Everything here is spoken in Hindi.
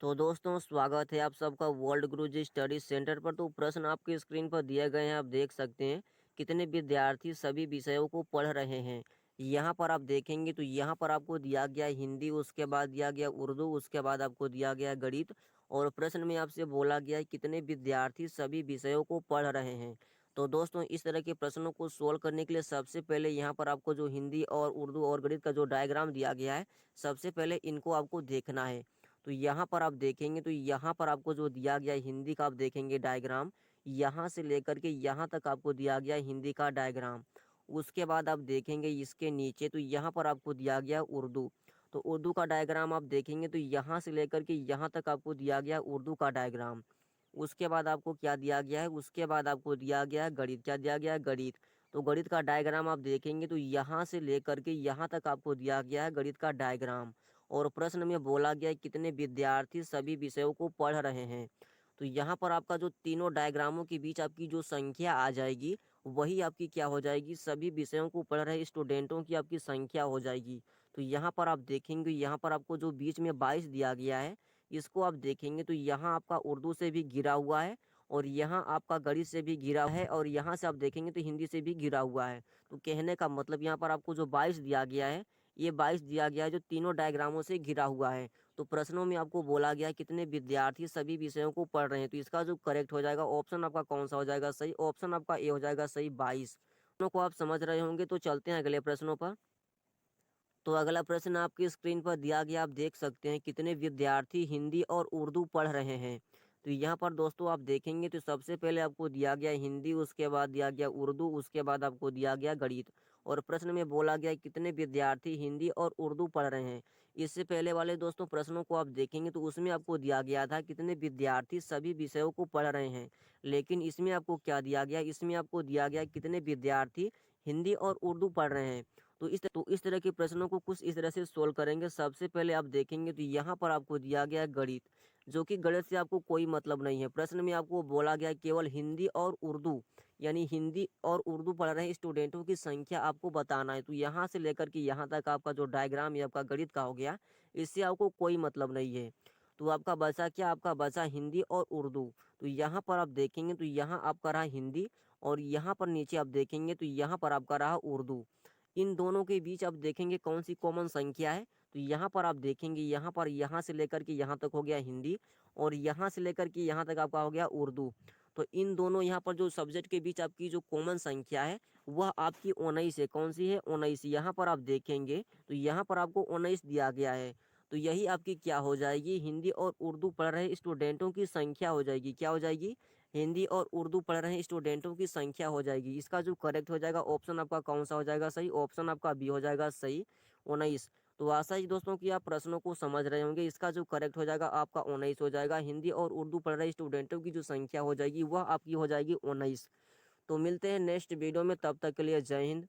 तो दोस्तों स्वागत है आप सबका वर्ल्ड गुरुजी स्टडी सेंटर पर। तो प्रश्न आपके स्क्रीन पर दिए गए हैं, आप देख सकते हैं कितने विद्यार्थी सभी विषयों को पढ़ रहे हैं। यहाँ पर आप देखेंगे तो यहाँ पर आपको दिया गया है हिंदी, उसके बाद दिया गया उर्दू, उसके बाद आपको दिया गया गणित। और प्रश्न में आपसे बोला गया है कितने विद्यार्थी सभी विषयों को पढ़ रहे हैं। तो दोस्तों इस तरह के प्रश्नों को सोल्व करने के लिए सबसे पहले यहाँ पर आपको जो हिंदी और उर्दू और गणित का जो डायग्राम दिया गया है, सबसे पहले इनको आपको देखना है। तो यहाँ पर आप देखेंगे तो यहाँ पर आपको जो दिया गया है हिंदी का, आप देखेंगे डायग्राम यहाँ से लेकर के यहाँ तक आपको दिया गया है हिंदी का डायग्राम। उसके बाद आप देखेंगे इसके नीचे तो यहाँ पर आपको दिया गया है उर्दू। तो उर्दू का डायग्राम आप देखेंगे तो यहाँ से लेकर के यहाँ तक आपको दिया गया है उर्दू का डायग्राम। उसके बाद आपको क्या दिया गया है, उसके बाद आपको दिया गया है गणित। क्या दिया गया है? गणित। तो गणित का डायग्राम आप देखेंगे तो यहाँ से लेकर के यहाँ तक आपको दिया गया है गणित का डायग्राम। और प्रश्न में बोला गया है कितने विद्यार्थी सभी विषयों को पढ़ रहे हैं। तो यहाँ पर आपका जो तीनों डायग्रामों के बीच आपकी जो संख्या आ जाएगी, वही आपकी क्या हो जाएगी, सभी विषयों को पढ़ रहे स्टूडेंटों की आपकी संख्या हो जाएगी। तो यहाँ पर आप देखेंगे, यहाँ पर आपको जो बीच में 22 दिया गया है, इसको आप देखेंगे तो यहाँ आपका उर्दू से भी घिरा हुआ है, और यहाँ आपका गणित से भी घिरा है, और यहाँ से आप देखेंगे तो हिंदी से भी घिरा हुआ है। तो कहने का मतलब यहाँ पर आपको जो 22 दिया गया है, ये 22 दिया गया है जो तीनों डायग्रामों से घिरा हुआ है। तो प्रश्नों में आपको बोला गया है कितने विद्यार्थी सभी विषयों को पढ़ रहे हैं। तो इसका जो करेक्ट हो जाएगा ऑप्शन आपका कौन सा हो जाएगा सही? ऑप्शन आपका ए हो जाएगा सही, 22। प्रश्नों को आप समझ रहे होंगे। तो चलते हैं अगले प्रश्नों पर। तो अगला प्रश्न आपकी स्क्रीन पर दिया गया, आप देख सकते हैं कितने विद्यार्थी हिंदी और उर्दू पढ़ रहे हैं। तो यहाँ पर दोस्तों आप देखेंगे तो सबसे पहले आपको दिया गया हिंदी, उसके बाद दिया गया उर्दू, उसके बाद आपको दिया गया गणित। और प्रश्न में बोला गया कितने विद्यार्थी हिंदी और उर्दू पढ़ रहे हैं। इससे पहले वाले दोस्तों प्रश्नों को आप देखेंगे तो उसमें आपको दिया गया था कितने विद्यार्थी सभी विषयों को पढ़ रहे हैं। लेकिन इसमें आपको क्या दिया गया, इसमें आपको दिया गया कितने विद्यार्थी हिंदी और उर्दू पढ़ रहे हैं। तो इस तरह के प्रश्नों को कुछ इस तरह से सोल्व करेंगे। सबसे पहले आप देखेंगे तो यहाँ पर आपको दिया गया है गणित, जो कि गणित से आपको कोई मतलब नहीं है। प्रश्न में आपको बोला गया है केवल हिंदी और उर्दू, यानी हिंदी और उर्दू पढ़ रहे स्टूडेंटों की संख्या आपको बताना है। तो यहाँ से लेकर के यहाँ तक आपका जो डायग्राम ये आपका गणित का हो गया, इससे आपको कोई मतलब नहीं है। तो आपका बचा क्या, आपका बचा हिंदी और उर्दू। तो यहाँ पर आप देखेंगे तो यहाँ आपका रहा हिंदी, और यहाँ पर नीचे आप देखेंगे तो यहाँ पर आपका रहा उर्दू। इन दोनों के बीच आप देखेंगे कौन सी कॉमन संख्या है। तो यहाँ पर आप देखेंगे यहाँ पर यहाँ से लेकर के यहाँ तक हो गया हिंदी, और यहाँ से लेकर के यहाँ तक आपका हो गया उर्दू। तो इन दोनों यहाँ पर जो सब्जेक्ट के बीच आपकी जो कॉमन संख्या है वह आपकी 19 है। कौन सी है? 19। यहाँ पर आप देखेंगे तो यहाँ पर आपको 19 दिया गया है। तो यही आपकी क्या हो जाएगी, हिंदी और उर्दू पढ़ रहे स्टूडेंटों की संख्या हो जाएगी। क्या हो जाएगी? हिंदी और उर्दू पढ़ रहे स्टूडेंटों की संख्या हो जाएगी। इसका जो करेक्ट हो जाएगा ऑप्शन आपका कौन सा हो जाएगा सही? ऑप्शन आपका बी हो जाएगा सही, 19। तो आशा ही दोस्तों कि आप प्रश्नों को समझ रहे होंगे। इसका जो करेक्ट हो जाएगा आपका 19 हो जाएगा। हिंदी और उर्दू पढ़ रहे स्टूडेंटों की जो संख्या हो जाएगी वह आपकी हो जाएगी 19। तो मिलते हैं नेक्स्ट वीडियो में, तब तक के लिए जय हिंद।